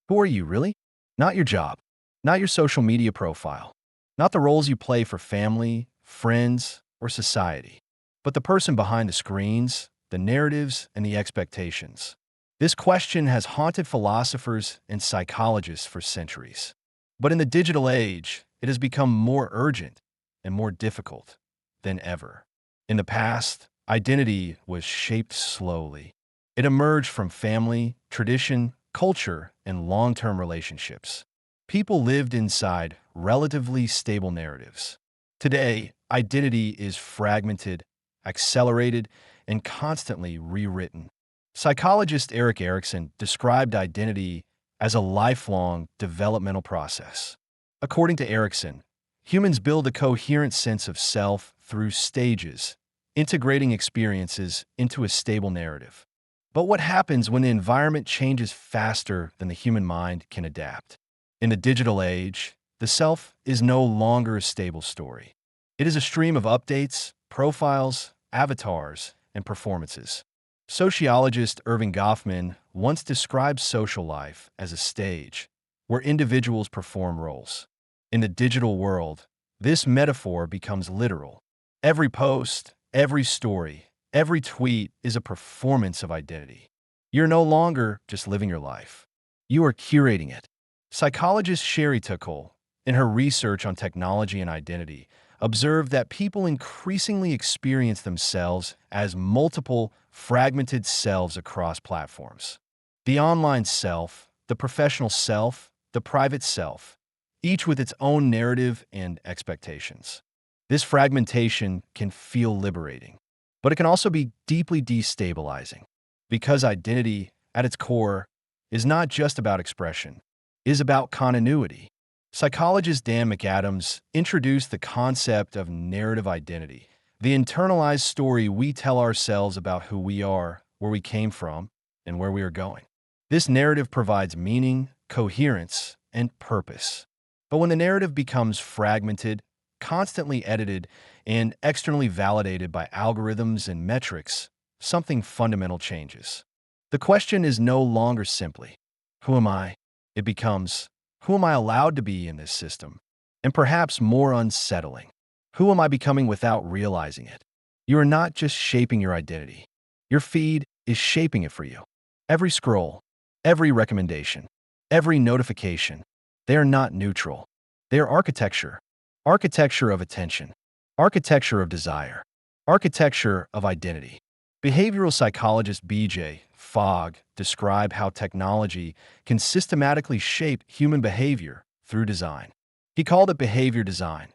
Who are you, really? Not your job, not your social media profile, not the roles you play for family, friends, or society, but the person behind the screens, the narratives, and the expectations. This question has haunted philosophers and psychologists for centuries. But in the digital age, it has become more urgent and more difficult than ever. In the past, identity was shaped slowly. It emerged from family, tradition, culture, and long-term relationships. People lived inside relatively stable narratives. Today, identity is fragmented, accelerated, and constantly rewritten. Psychologist Erik Erikson described identity as a lifelong developmental process. According to Erikson, humans build a coherent sense of self through stages, integrating experiences into a stable narrative. But what happens when the environment changes faster than the human mind can adapt? In the digital age, the self is no longer a stable story. It is a stream of updates, profiles, avatars, and performances. Sociologist Irving Goffman once described social life as a stage where individuals perform roles. In the digital world, this metaphor becomes literal. Every post, every story, every tweet is a performance of identity. You're no longer just living your life. You are curating it. Psychologist Sherry Turkle, in her research on technology and identity, observed that people increasingly experience themselves as multiple, fragmented selves across platforms. The online self, the professional self, the private self, each with its own narrative and expectations. This fragmentation can feel liberating, but it can also be deeply destabilizing, because identity, at its core, is not just about expression, it is about continuity. Psychologist Dan McAdams introduced the concept of narrative identity, the internalized story we tell ourselves about who we are, where we came from, and where we are going. This narrative provides meaning, coherence, and purpose. But when the narrative becomes fragmented, constantly edited, and externally validated by algorithms and metrics, something fundamental changes. The question is no longer simply, who am I? It becomes, who am I allowed to be in this system? And perhaps more unsettling, who am I becoming without realizing it? You are not just shaping your identity. Your feed is shaping it for you. Every scroll, every recommendation, every notification, they are not neutral. They are architecture. Architecture of attention. Architecture of desire. Architecture of identity. Behavioral psychologist B.J. Fogg described how technology can systematically shape human behavior through design. He called it behavior design,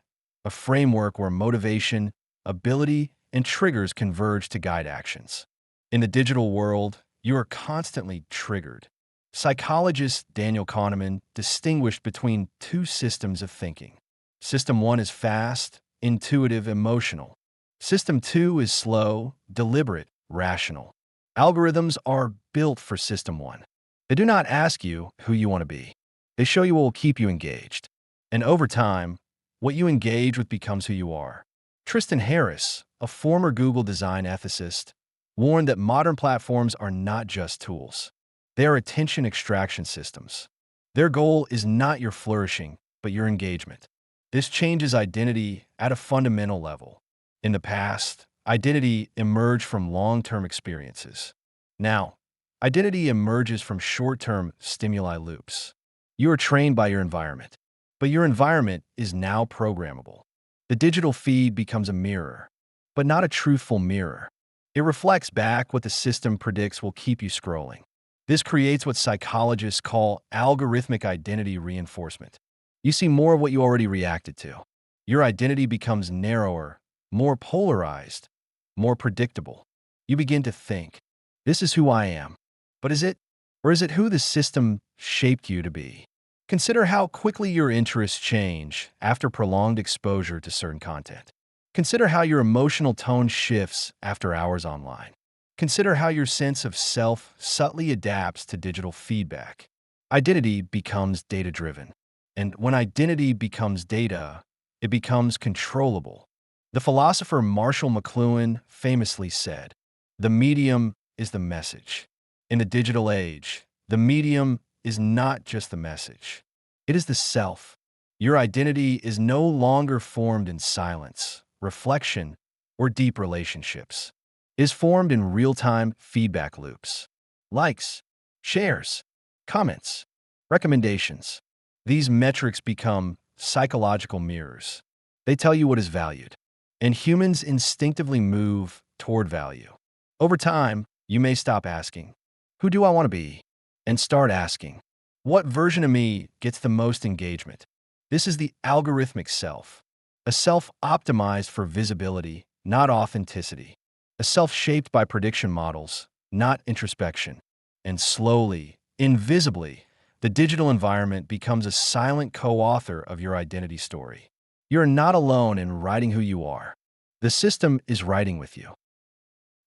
a framework where motivation, ability, and triggers converge to guide actions. In the digital world, you are constantly triggered. Psychologist Daniel Kahneman distinguished between two systems of thinking. System 1 is fast, intuitive, emotional. System 2 is slow, deliberate, rational. Algorithms are built for System 1. They do not ask you who you want to be. They show you what will keep you engaged. And over time, what you engage with becomes who you are. Tristan Harris, a former Google design ethicist, warned that modern platforms are not just tools. They are attention extraction systems. Their goal is not your flourishing, but your engagement. This changes identity at a fundamental level. In the past, identity emerged from long-term experiences. Now, identity emerges from short-term stimuli loops. You are trained by your environment, but your environment is now programmable. The digital feed becomes a mirror, but not a truthful mirror. It reflects back what the system predicts will keep you scrolling. This creates what psychologists call algorithmic identity reinforcement. You see more of what you already reacted to. Your identity becomes narrower, more polarized, more predictable. You begin to think, this is who I am. But is it? Or is it who the system shaped you to be? Consider how quickly your interests change after prolonged exposure to certain content. Consider how your emotional tone shifts after hours online. Consider how your sense of self subtly adapts to digital feedback. Identity becomes data-driven. And when identity becomes data, it becomes controllable. The philosopher Marshall McLuhan famously said, "The medium is the message." In the digital age, the medium is not just the message. It is the self. Your identity is no longer formed in silence, reflection, or deep relationships. It is formed in real-time feedback loops. Likes, shares, comments, recommendations. These metrics become psychological mirrors. They tell you what is valued, and humans instinctively move toward value. Over time, you may stop asking, "Who do I want to be?" and start asking, "What version of me gets the most engagement?" This is the algorithmic self, a self optimized for visibility, not authenticity, a self shaped by prediction models, not introspection. And slowly, invisibly, the digital environment becomes a silent co-author of your identity story. You're not alone in writing who you are. The system is writing with you.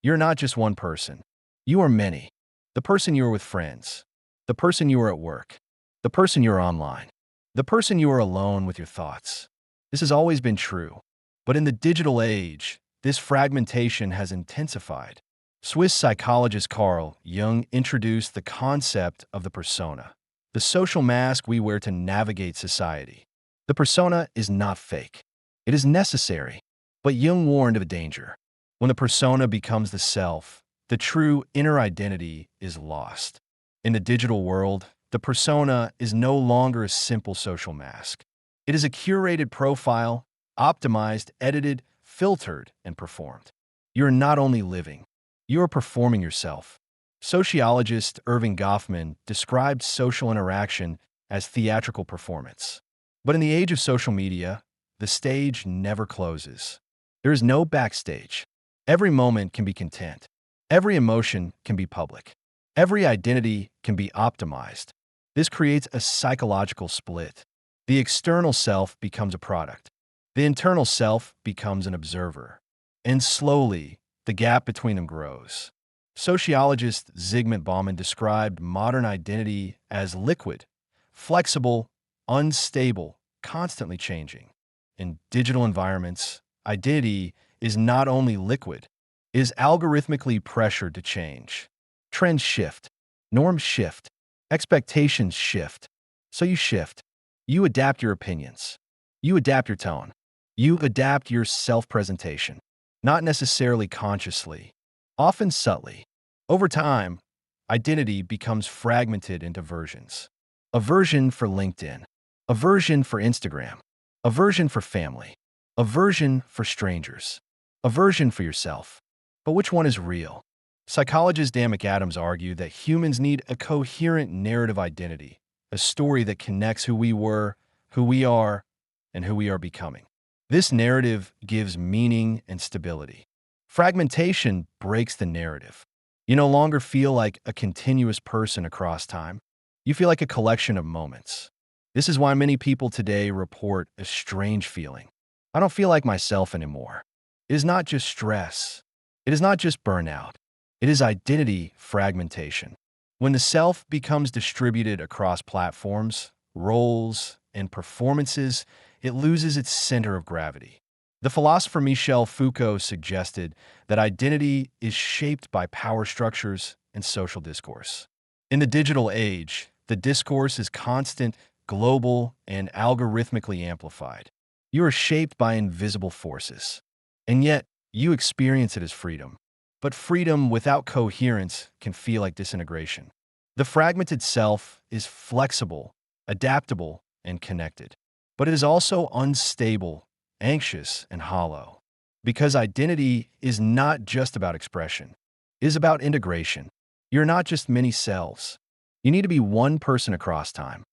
You're not just one person. You are many. The person you are with friends, the person you are at work, the person you are online, the person you are alone with your thoughts. This has always been true. But in the digital age, this fragmentation has intensified. Swiss psychologist Carl Jung introduced the concept of the persona, the social mask we wear to navigate society. The persona is not fake. It is necessary. But Jung warned of a danger. When the persona becomes the self, the true inner identity is lost. In the digital world, the persona is no longer a simple social mask. It is a curated profile, optimized, edited, filtered, and performed. You're not only living, you are performing yourself. Sociologist Irving Goffman described social interaction as theatrical performance. But in the age of social media, the stage never closes. There is no backstage. Every moment can be content. Every emotion can be public. Every identity can be optimized. This creates a psychological split. The external self becomes a product. The internal self becomes an observer. And slowly, the gap between them grows. Sociologist Zygmunt Bauman described modern identity as liquid, flexible, unstable, constantly changing. In digital environments, identity is not only liquid, it is algorithmically pressured to change. Trends shift, norms shift, expectations shift. So you shift. You adapt your opinions. You adapt your tone. You adapt your self-presentation. Not necessarily consciously, often subtly. Over time, identity becomes fragmented into versions. A version for LinkedIn, a version for Instagram, a version for family, a version for strangers, a version for yourself. But which one is real? Psychologist Dan McAdams argued that humans need a coherent narrative identity, a story that connects who we were, who we are, and who we are becoming. This narrative gives meaning and stability. Fragmentation breaks the narrative. You no longer feel like a continuous person across time. You feel like a collection of moments. This is why many people today report a strange feeling. I don't feel like myself anymore. It is not just stress. It is not just burnout. It is identity fragmentation. When the self becomes distributed across platforms, roles, and performances, it loses its center of gravity. The philosopher Michel Foucault suggested that identity is shaped by power structures and social discourse. In the digital age, the discourse is constant, global, and algorithmically amplified. You are shaped by invisible forces, and yet you experience it as freedom. But freedom without coherence can feel like disintegration. The fragmented self is flexible, adaptable, and connected. But it is also unstable, anxious, and hollow. Because identity is not just about expression. It is about integration. You're not just many selves. You need to be one person across time.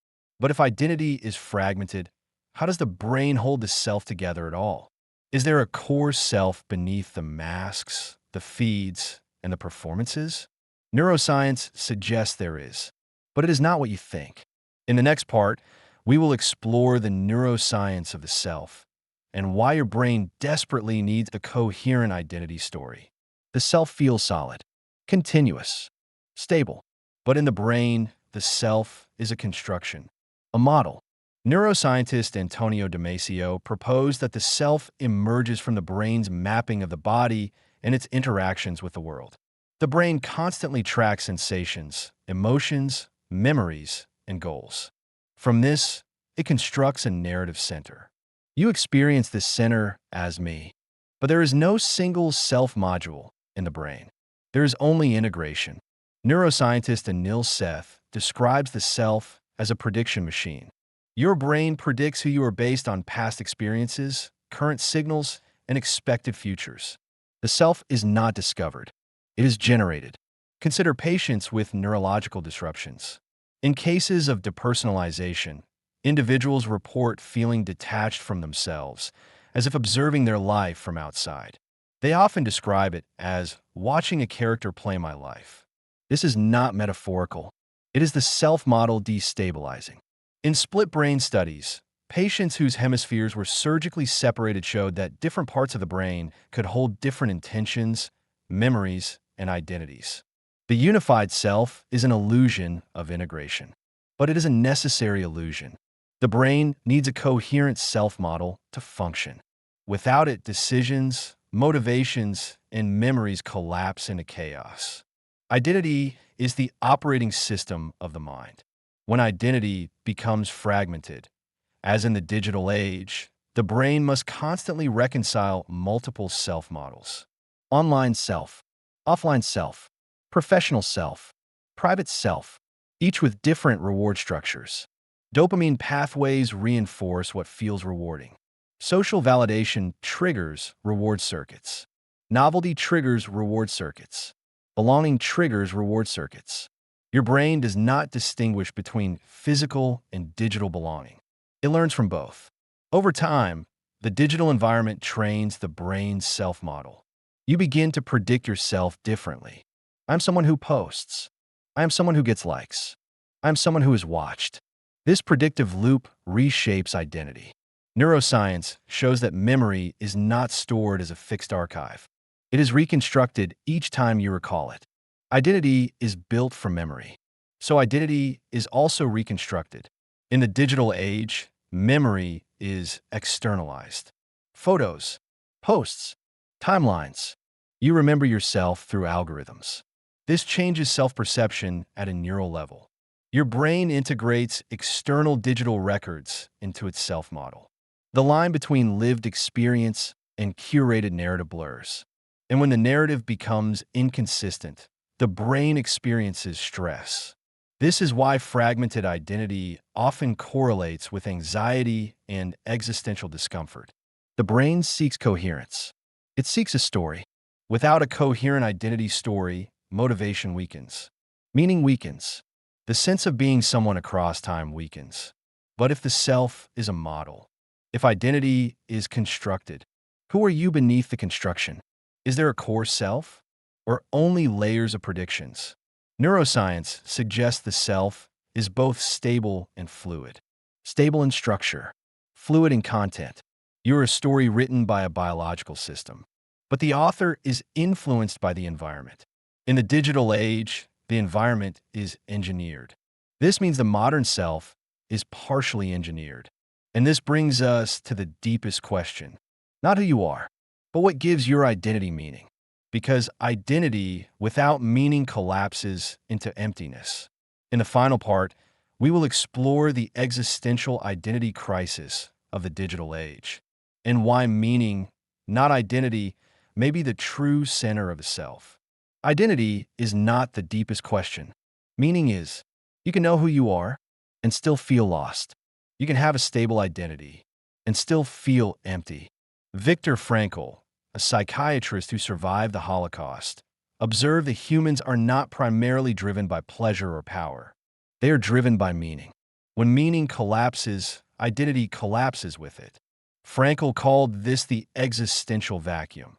But if identity is fragmented, how does the brain hold the self together at all? Is there a core self beneath the masks, the feeds, and the performances? Neuroscience suggests there is, but it is not what you think. In the next part, we will explore the neuroscience of the self and why your brain desperately needs a coherent identity story. The self feels solid, continuous, stable. But in the brain, the self is a construction, a model. Neuroscientist Antonio Damasio proposed that the self emerges from the brain's mapping of the body and its interactions with the world. The brain constantly tracks sensations, emotions, memories, and goals. From this, it constructs a narrative center. You experience this center as me, but there is no single self-module in the brain. There is only integration. Neuroscientist Anil Seth describes the self as a prediction machine. Your brain predicts who you are based on past experiences, current signals, and expected futures. The self is not discovered. It is generated. Consider patients with neurological disruptions. In cases of depersonalization, individuals report feeling detached from themselves, as if observing their life from outside. They often describe it as watching a character play my life. This is not metaphorical. It is the self-model destabilizing. In split brain studies, patients whose hemispheres were surgically separated showed that different parts of the brain could hold different intentions, memories, and identities. The unified self is an illusion of integration, but it is a necessary illusion. The brain needs a coherent self-model to function. Without it, decisions, motivations, and memories collapse into chaos. Identity is the operating system of the mind. When identity becomes fragmented, as in the digital age, the brain must constantly reconcile multiple self-models. Online self, offline self, professional self, private self, each with different reward structures. Dopamine pathways reinforce what feels rewarding. Social validation triggers reward circuits. Novelty triggers reward circuits. Belonging triggers reward circuits. Your brain does not distinguish between physical and digital belonging. It learns from both. Over time, the digital environment trains the brain's self-model. You begin to predict yourself differently. I'm someone who posts. I am someone who gets likes. I am someone who is watched. This predictive loop reshapes identity. Neuroscience shows that memory is not stored as a fixed archive. It is reconstructed each time you recall it. Identity is built from memory, so identity is also reconstructed. In the digital age, memory is externalized. Photos, posts, timelines. You remember yourself through algorithms. This changes self-perception at a neural level. Your brain integrates external digital records into its self-model. The line between lived experience and curated narrative blurs. And when the narrative becomes inconsistent, the brain experiences stress. This is why fragmented identity often correlates with anxiety and existential discomfort. The brain seeks coherence. It seeks a story. Without a coherent identity story, motivation weakens. Meaning weakens. The sense of being someone across time weakens. But if the self is a model, if identity is constructed, who are you beneath the construction? Is there a core self, or only layers of predictions? Neuroscience suggests the self is both stable and fluid. Stable in structure, fluid in content. You're a story written by a biological system, but the author is influenced by the environment. In the digital age, the environment is engineered. This means the modern self is partially engineered. And this brings us to the deepest question. Not who you are, but what gives your identity meaning. Because identity without meaning collapses into emptiness. In the final part, we will explore the existential identity crisis of the digital age and why meaning, not identity, may be the true center of the self. Identity is not the deepest question. Meaning is, you can know who you are and still feel lost. You can have a stable identity and still feel empty. Viktor Frankl, a psychiatrist who survived the Holocaust, observed that humans are not primarily driven by pleasure or power. They are driven by meaning. When meaning collapses, identity collapses with it. Frankl called this the existential vacuum,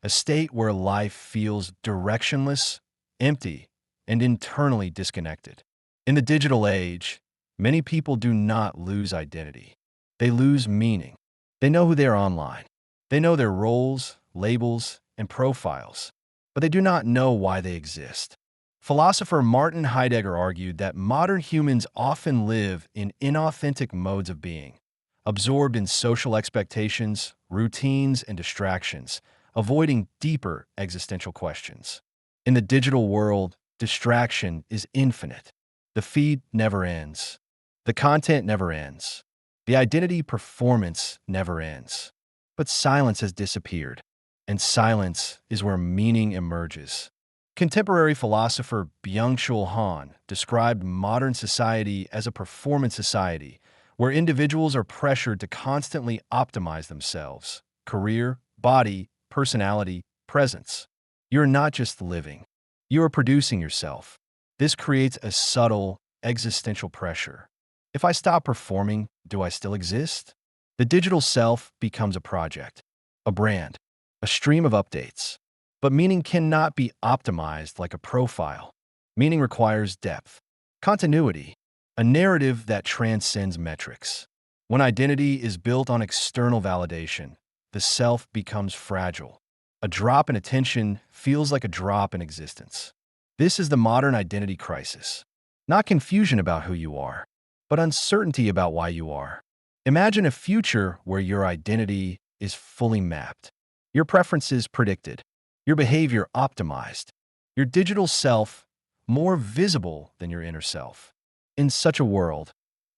a state where life feels directionless, empty, and internally disconnected. In the digital age, many people do not lose identity. They lose meaning. They know who they are online. They know their roles, labels, and profiles, but they do not know why they exist. Philosopher Martin Heidegger argued that modern humans often live in inauthentic modes of being, absorbed in social expectations, routines, and distractions, avoiding deeper existential questions. In the digital world, distraction is infinite. The feed never ends. The content never ends. The identity performance never ends. But silence has disappeared, and silence is where meaning emerges. Contemporary philosopher Byung-Chul Han described modern society as a performance society where individuals are pressured to constantly optimize themselves, career, body, personality, presence. You're not just living. You are producing yourself. This creates a subtle, existential pressure. If I stop performing, do I still exist? The digital self becomes a project, a brand, a stream of updates. But meaning cannot be optimized like a profile. Meaning requires depth, continuity, a narrative that transcends metrics. When identity is built on external validation, the self becomes fragile. A drop in attention feels like a drop in existence. This is the modern identity crisis. Not confusion about who you are, but uncertainty about why you are. Imagine a future where your identity is fully mapped, your preferences predicted, your behavior optimized, your digital self more visible than your inner self. In such a world,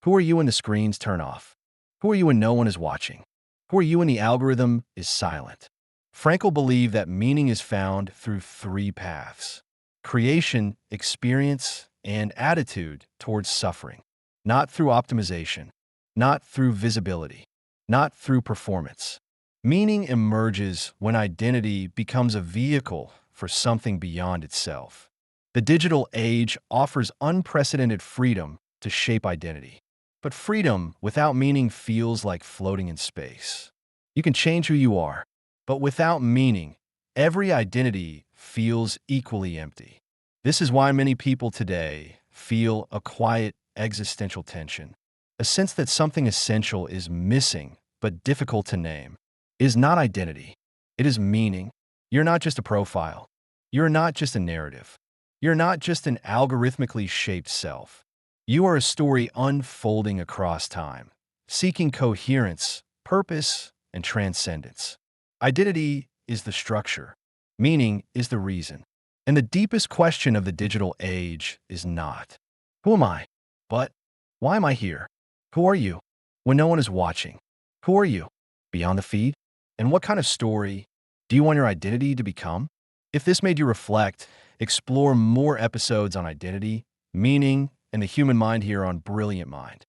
who are you when the screens turn off? Who are you when no one is watching? Who are you when the algorithm is silent? Frankl believed that meaning is found through three paths: creation, experience, and attitude towards suffering. Not through optimization, not through visibility, not through performance. Meaning emerges when identity becomes a vehicle for something beyond itself. The digital age offers unprecedented freedom to shape identity. But freedom without meaning feels like floating in space. You can change who you are, but without meaning, every identity feels equally empty. This is why many people today feel a quiet existential tension, a sense that something essential is missing but difficult to name. It is not identity. It is meaning. You're not just a profile. You're not just a narrative. You're not just an algorithmically shaped self. You are a story unfolding across time, seeking coherence, purpose, and transcendence. Identity is the structure. Meaning is the reason. And the deepest question of the digital age is not, who am I? But, why am I here? Who are you when no one is watching? Who are you beyond the feed? And what kind of story do you want your identity to become? If this made you reflect, explore more episodes on identity, meaning, and the human mind here on Brilliant Mind.